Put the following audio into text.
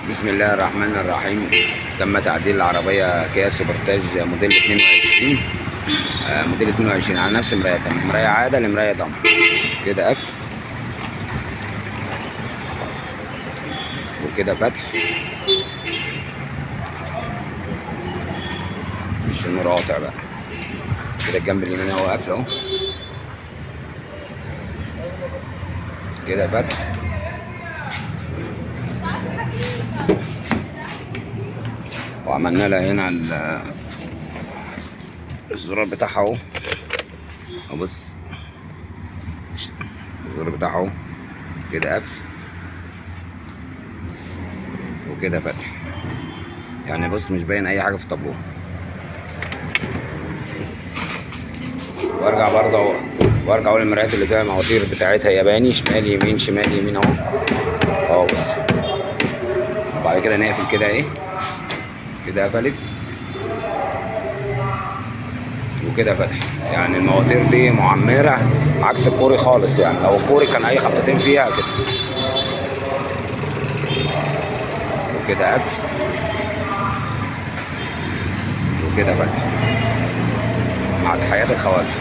بسم الله الرحمن الرحيم. تم تعديل العربية كيا سوبرتاج موديل 22. موديل 22 على نفس مرايتها، من مراية عادة لمراية ضم. كده قفل وكده فتح. مش النور قاطع بقى. كده الجنب اليمين اهو قافل اهو. كده فتح وعملنا لها هنا الزرار بتاعها اهو. بص الزرار بتاعها اهو. كده قفل وكده فتح، يعني بص مش باين اي حاجه في الطابلوه. وارجع اقول المرايات اللي فيها المواتير بتاعتها ياباني، شمال يمين شمال يمين اهو بص. وبعد كده نقفل كده اهي. كده قفلت وكده فتح، يعني المواتير دي معمره عكس الكوري خالص. يعني لو الكوري كان اي خبطتين فيها كده. وكده قفل وكده فتح مع تحيات الخواجه.